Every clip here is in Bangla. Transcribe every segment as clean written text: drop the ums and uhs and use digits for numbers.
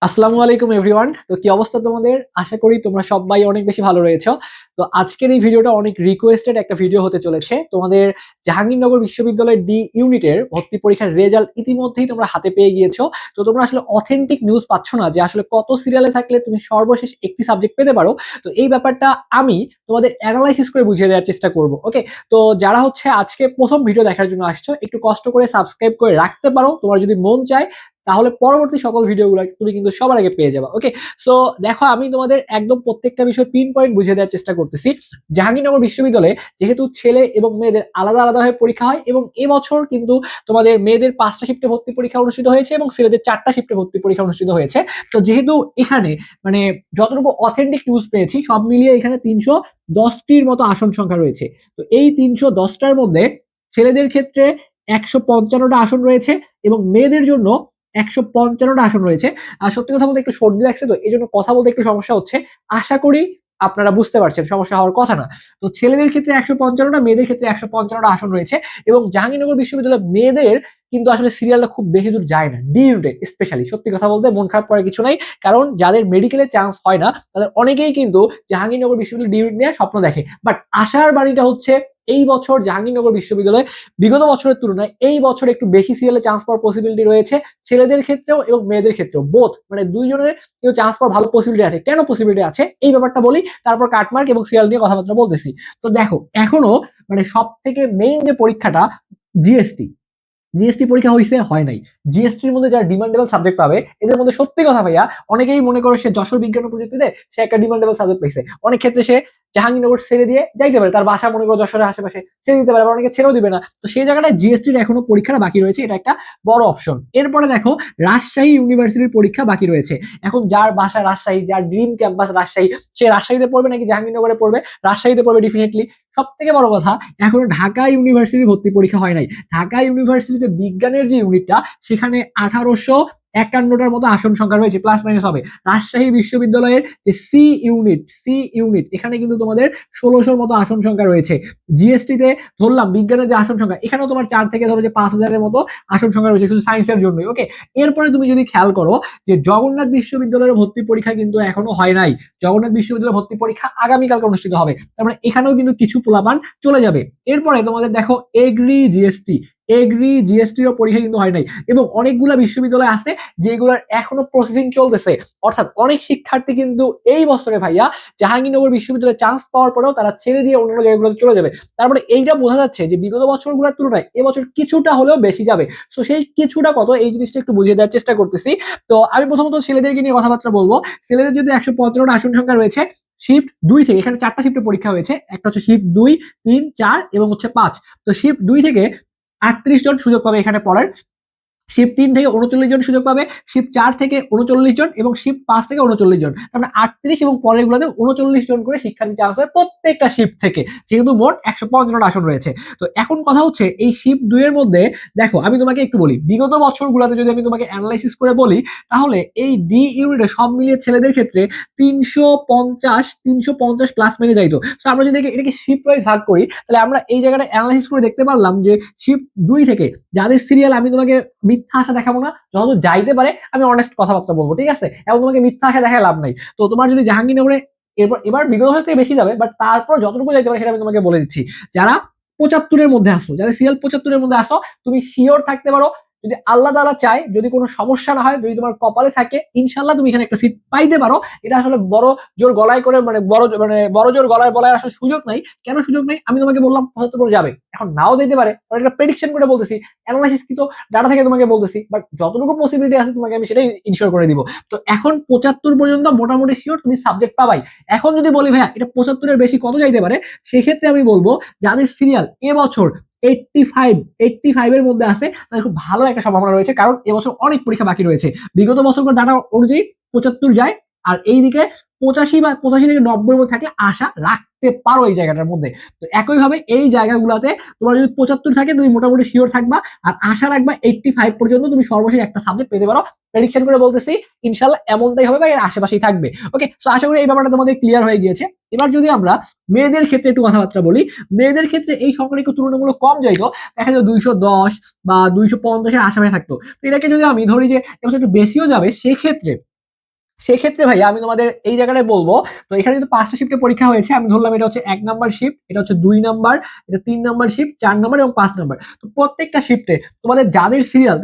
আসসালামু আলাইকুম এভরিওয়ান। তো কি অবস্থা তোমাদের? আশা করি তোমরা সবাই অনেক বেশি ভালো রয়েছো। তো আজকের এই ভিডিওটা অনেক রিকোয়েস্টেড একটা ভিডিও হতে চলেছে। তোমাদের জাহাঙ্গীরনগর বিশ্ববিদ্যালয়ের ডি ইউনিটের ভর্তি পরীক্ষার রেজাল্ট ইতিমধ্যেই তোমরা হাতে পেয়ে গিয়েছো। তো তোমরা আসলে অথেন্টিক নিউজ পাচ্ছ না যে আসলে কত সিরিয়ালে থাকলে তুমি সর্বশেষ একটি সাবজেক্ট পেতে পারো। তো এই ব্যাপারটা আমি তোমাদের অ্যানালাইসিস করে বুঝিয়ে দেওয়ার চেষ্টা করব। ওকে? তো যারা হচ্ছে আজকে প্রথম ভিডিও দেখার জন্য আসছো, একটু কষ্ট করে সাবস্ক্রাইব করে রাখতে পারো। তোমার যদি মন চায় তাহলে পরবর্তী সকল ভিডিওগুলো তুমি কিন্তু সবার আগে পেয়ে যাবে। ওকে, সো দেখো আমি তোমাদের একদম প্রত্যেকটা বিষয় পিন পয়েন্ট বুঝিয়ে দেওয়ার চেষ্টা করতেছি। জাহাঙ্গীরনগর বিশ্ববিদ্যালয়ে যেহেতু ছেলে এবং মেয়েদের আলাদা আলাদা ভাবে পরীক্ষা হয় এবং এবছর কিন্তু তোমাদের মেয়েদের 5টা শিফটে ভর্তি পরীক্ষা অনুষ্ঠিত হয়েছে এবং ছেলেদের 4টা শিফটে ভর্তি পরীক্ষা অনুষ্ঠিত হয়েছে। তো যেহেতু এখানে মানে যতটুকু অথেন্টিক নিউজ পেয়েছি সব মিলিয়ে এখানে 310টির মতো আসন সংখ্যা রয়েছে। তো এই 310টার মধ্যে ছেলেদের ক্ষেত্রে 155টা আসন রয়েছে এবং মেয়েদের জন্য 155টা আসন রয়েছে। আর সত্যি কথা বলতে একটু সর্দি লাগছে, তো এই জন্য কথা বলতে একটু সমস্যা হচ্ছে। আশা করি আপনারা বুঝতে পারছেন, সমস্যা হওয়ার কথা না। তো ছেলেদের ক্ষেত্রে 155টা, মেয়েদের ক্ষেত্রে 155টা আসন রয়েছে এবং জাহাঙ্গীরনগর বিশ্ববিদ্যালয়ের মেয়েদের কিন্তু আসলে সিরিয়ালটা খুব বেশি দূর যায় না, ডি ইউনিটে স্পেশালি। সত্যি কথা বলতে মন খারাপ করার কিছু নাই, কারণ যাদের মেডিকেলের চান্স হয় না তাদের অনেকেই কিন্তু জাহাঙ্গীরনগর বিশ্ববিদ্যালয় ডি ইউনিট নিয়ে স্বপ্ন দেখে। বাট আশার বাণীটা হচ্ছে এই বছর জাহাঙ্গীরনগর বিশ্ববিদ্যালয় বিগত বছরের তুলনায় এই বছর একটু বেশি সিরিয়ালে চান্স পাওয়ার পসিবিলিটি রয়েছে, ছেলেদের ক্ষেত্রেও এবং মেয়েদের ক্ষেত্রেও বোথ, মানে দুইজনের কিন্তু চান্স পাওয়ার ভালো পসিবিলিটি আছে। কেন পসিবিলিটি আছে এই ব্যাপারটা বলি, তারপর কাটমার্ক এবং সিরিয়াল নিয়ে কথাবার্তা বলতেছি। তো দেখো এখনো মানে সব থেকে মেইন যে পরীক্ষাটা জিএসটি, জিএসটি পরীক্ষা হয়েছে হয় নাই। জিএসটির মধ্যে যারা ডিমান্ডেবল সাবজেক্ট পাবে এদের মধ্যে সত্যি কথা ভাইয়া, অনেকেই মনে করো সে যশোর বিজ্ঞান ও প্রযুক্তিতে সে একটা ডিমান্ডেবল সাবজেক্ট পাইছে, অনেক ক্ষেত্রে সে জাহাঙ্গীরনগর ছেড়ে দিয়ে যাইতে পারে, তার বাসা মনে করো যশোরের আশেপাশে, ছেড়ে দিতে পারে, আবার অনেকে ছেড়েও দিবে না। তো সেই জায়গাটায় জিএসটির এখনো পরীক্ষাটা বাকি রয়েছে, এটা একটা বড় অপশন। এরপরে দেখো রাজশাহী ইউনিভার্সিটির পরীক্ষা বাকি রয়েছে। এখন যার বাসা রাজশাহী, যার ড্রিম ক্যাম্পাস রাজশাহী, সে রাজশাহীতে পড়বে নাকি জাহাঙ্গীরনগরে পড়বে? রাজশাহীতে পড়বে ডেফিনেটলি। সব থেকে বড় কথা, এখনো ঢাকা ইউনিভার্সিটি ভর্তি পরীক্ষা হয় নাই। ঢাকা ইউনিভার্সিটিতে বিজ্ঞানের যে ইউনিটটা সেখানে 1851টার মতো আসন সংখ্যা রয়েছে, প্লাস মাইনাস হবে। রাজশাহী বিশ্ববিদ্যালয়ের যে সি ইউনিট এখানে কিন্তু তোমাদের 1600-র মতো আসন সংখ্যা রয়েছে। জিএসটিতে ধরলাম বিজ্ঞানের যে আসন সংখ্যা এখানেও তোমার 4 থেকে ধরো যে 5000-এর মতো আসন সংখ্যা রয়েছে শুধু সায়েন্সের জন্যই। ওকে, এরপরে তুমি যদি খেয়াল করো যে জগন্নাথ বিশ্ববিদ্যালয়ের ভর্তি পরীক্ষা কিন্তু এখনো হয় নাই। জগন্নাথ বিশ্ববিদ্যালয়ের ভর্তি পরীক্ষা আগামীকালকে অনুষ্ঠিত হবে, তার মানে এখানেও কিন্তু কিছু পোলাপান চলে যাবে। এরপরে তোমাদের দেখো এগ্রি জিএসটিরও পরীক্ষা কিন্তু হয় নাই এবং অনেকগুলা বিশ্ববিদ্যালয় আছে যেগুলোর এখনো প্রসেসিং চলতেছে। অর্থাৎ অনেক শিক্ষার্থী কিন্তু এই বছরে ভাইয়া জাহাঙ্গীরনগর বিশ্ববিদ্যালয়ে চান্স পাওয়ার পরেও তারা ছেড়ে দিয়ে অন্যান্য জায়গাগুলোতে চলে যাবে। তারপরে এইটা বোঝা যাচ্ছে যে বিগত বছরগুলোর তুলনায় এবছর কিছুটা হলেও বেশি যাবে। তো সেই কিছুটা কত এই জিনিসটা একটু বুঝিয়ে দেওয়ার চেষ্টা করতেছি। তো আমি প্রথমত ছেলেদেরকে নিয়ে কথাবার্তা বলবো। ছেলেদের যদি 155টা আসন সংখ্যা রয়েছে, শিফট 2 থেকে এখানে 4টা শিফটে পরীক্ষা হয়েছে, একটা হচ্ছে শিফট 2, 3, 4 এবং হচ্ছে 5। তো শিফট 2 থেকে 38 জন সুযোগ পাবে এখানে পড়ার, শিফট 3 থেকে 39 জন সুযোগ পাবে, শিফট 4 থেকে 39 জন এবং শিফট 5 থেকে 39 জন। তার মানে 38 এবং পরের গুলোতে 39 জন করে শিক্ষার্থী চান্স হয় প্রত্যেকটা শিফট থেকে, যেহেতু মোট 155টা আসন রয়েছে। তো এখন কথা হচ্ছে এই শিফট 2 এর মধ্যে দেখো আমি তোমাকে একটু বলি, বিগত বছরগুলোতে যদি আমি তোমাকে অ্যানালাইসিস করে বলি তাহলে এই ডি ইউনিটে সব মিলিয়ে ছেলেদের ক্ষেত্রে 350 প্লাস মেনে যাইতো। তো আমরা যদি এটাকে শিফট ওয়াইজ ভাগ করি তাহলে আমরা এই জায়গাটা অ্যানালাইসিস করে দেখতে পারলাম যে শিফট 2 থেকে যাদের সিরিয়াল, আমি তোমাকে মিথ্যা আশা দেখাবো না, যতদূর যাইতে পারে আমি অনেস্ট কথাবার্তা বলবো, ঠিক আছে? এবং তোমাকে মিথ্যা আশা দেখায় লাভ নাই। তো তোমার যদি জাহাঙ্গীরনগরে এবার বিগত বছর থেকে বেশি যাবে, বাট তারপর যতটুকু যাইতে পারে সেটা আমি তোমাকে বলে দিচ্ছি। যারা 75-এর মধ্যে আসো, যাদের সিরিয়াল 75-এর মধ্যে আসো, তুমি শিওর থাকতে পারো যদি আল্লাহ তাআলা চায়, যদি কোনো সমস্যা না হয়, যদি তোমার কপালে থাকে, ইনশাআল্লাহ তুমি এখানে একটা সিট পাইতে পারো। এটা আসলে বড় জোর গলায় করে বড় জোর গলায় বলার আসলে সুযোগ নাই। কেন সুযোগ নাই? আমি তোমাকে বললাম 75 যাবে, এখন নাও যেতে পারে, এটা প্রেডিকশন করে বলতেছি, অ্যানালাইসিস কিন্তু ডাটা থেকে তোমাকে বলতেছি, বাট যতটুকু পসিবিলিটি আছে তোমাকে আমি সেটাই ইনশিওর করে দিব। তো এখন 75 পর্যন্ত মোটামুটি শিওর তুমি সাবজেক্ট পাবাই। এখন যদি বলি ভাইয়া এটা 75-এর বেশি কত যাইতে পারে, সেক্ষেত্রে আমি বলবো যাদের সিরিয়াল এবছর 85 এর মধ্যে আছে তাদের খুব ভালো একটা সম্ভাবনা রয়েছে, কারণ এবছর অনেক পরীক্ষা বাকি রয়েছে। বিগত বছরগুলোর ডাটা অনুযায়ী 75 যায়, আর এইদিকে 85 থেকে 90-এর মধ্যে থাকলে আশা রাখতে পারো এই জায়গাটার মধ্যে। তো একইভাবে এই জায়গাগুলোতে তোমার যদি 75 থাকে তুমি মোটামুটি শিওর থাকবা, আর আশা রাখবা 85 পর্যন্ত তুমি সর্বশেষ একটা সাবজেক্ট পেতে পারো। প্রেডিকশন করে বলতেছি ইনশাল্লাহ এমনটাই হবে বা এর আশেপাশেই থাকবে। ওকে, সো আশা করি এই ব্যাপারটা তোমাদের ক্লিয়ার হয়ে গিয়েছে। এবার যদি আমরা মেয়েদের ক্ষেত্রে একটু কথাবার্তা বলি, মেয়েদের ক্ষেত্রে এই সংখ্যাটা একটু তুলনামূলক কম যাইতো, দেখা যায় 210 বা 250-এর আশেপাশে থাকতো। তো এটাকে যদি আমি ধরি যে এবছর একটু বেশিও যাবে, সেক্ষেত্রে সেক্ষেত্রে ভাইয়া আমি তোমাদের এই জায়গাটায় বলবো, তো এখানে কিন্তু 5টা শিফটে পরীক্ষা হয়েছে, আমি ধরলাম এটা হচ্ছে 1 নাম্বার শিফট, এটা হচ্ছে 2 নাম্বার, এটা 3 নাম্বার শিফট, 4 নাম্বার এবং 5 নাম্বার। তো প্রত্যেকটা শিফটে তোমাদের যাদের সিরিয়াল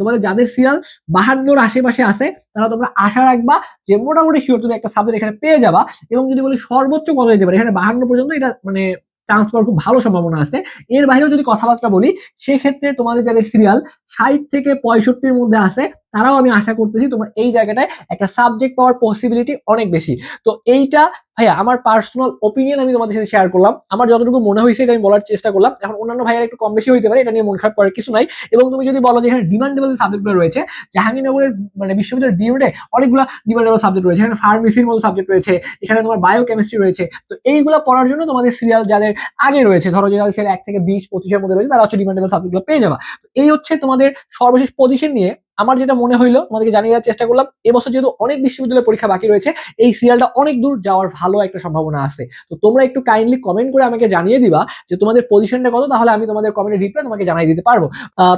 52 আশেপাশে আছে, তারা তোমরা আশা রাখবা যে মোটামুটি শিওর তুমি একটা সাবজেক্ট এখানে পেয়ে যাবা। এবং যদি বলি সর্বোচ্চ কত যেতে পারে, এখানে 52 পর্যন্ত এটা মানে চান্স পাওয়ার খুব ভালো সম্ভাবনা আছে। এর বাইরেও যদি কথাবার্তা বলি, সেক্ষেত্রে তোমাদের যাদের সিরিয়াল 60 থেকে 65-র মধ্যে আছে, তারাও আমি আশা করতেছি তোমার এই জায়গাটায় একটা সাবজেক্ট পাওয়ার পসিবিলিটি অনেক বেশি। তো এইটা ভাইয়া আমার পার্সোনাল ওপিনিয়ন, আমি তোমাদের সাথে শেয়ার করলাম, আমার যতটুকু মনে হয়েছে এটা আমি বলার চেষ্টা করলাম। এখন অন্যান্য ভাইয়ার একটু কম বেশি হইতে পারে, এটা নিয়ে মন খারাপ করার কিছু নাই। এবং তুমি যদি বলো যে এখানে ডিমান্ডেবল সাবজেক্টগুলো রয়েছে, জাহাঙ্গীরনগরের মানে বিশ্ববিদ্যালয়ের ডিউটে অনেকগুলো ডিমান্ডেবল সাবজেক্ট রয়েছে, এখানে ফার্মেসির মতো সাবজেক্ট রয়েছে, এখানে তোমার বায়োকেমিস্ট্রি রয়েছে। তো এইগুলো পড়ার জন্য তোমাদের সিরিয়াল যাদের আগে রয়েছে, ধরো যে যাদের সিরিয়াল 1 থেকে 20-25-এর মধ্যে রয়েছে, তারা হচ্ছে ডিমান্ডেবল সাবজেক্টগুলো পেয়ে যাবে। এই হচ্ছে তোমাদের সর্বশেষ পজিশন নিয়ে আমার যেটা মনে হইলো তোমাদেরকে জানিয়ে দেওয়ার চেষ্টা করলাম। এবছর যেহেতু অনেক বিশ্ববিদ্যালয়ের পরীক্ষা বাকি রয়েছে, এই সিরিয়ালটা অনেক দূর যাওয়ার ভালো একটা সম্ভাবনা আছে। তো তোমরা একটু কাইন্ডলি কমেন্ট করে আমাকে জানিয়ে দিবা যে তোমাদের পজিশনটা কত, তাহলে আমি তোমাদের কমেন্টের রিপ্লাই তোমাকে জানিয়ে দিতে পারবো।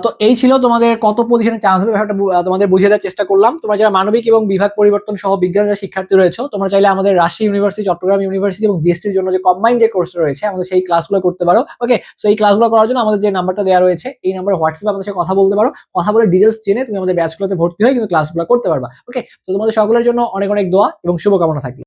তো এই ছিল তোমাদের কত পজিশনে চান্স হবে ব্যাপারটা তোমাদের বুঝিয়ে দেওয়ার চেষ্টা করলাম। তোমরা যারা মানবিক এবং বিভাগ পরিবর্তন সহ বিজ্ঞান যারা শিক্ষার্থী রয়েছে, তোমরা চাইলে আমাদের রাজশাহী ইউনিভার্সিটি, চট্টগ্রাম ইউনিভার্সিটি এবং জিএসটির জন্য যে কম্বাইন্ড যে কোর্স রয়েছে, আমাদের সেই ক্লাসগুলো করতে পারো। ওকে, সো এই ক্লাসগুলো করার জন্য আমাদের যে নাম্বারটা দেওয়া রয়েছে, এই নাম্বারে হোয়াটসঅ্যাপে আমাদের সাথে কথা বলতে পারো। কথা বলে ডিটেলস জেনে তুমি আমাদের ব্যাচগুলোতে ভর্তি হয়ে কিন্তু ক্লাসগুলো করতে পারবা। ওকে, তো তোমাদের সকলের জন্য অনেক অনেক দোয়া এবং শুভকামনা থাকবে।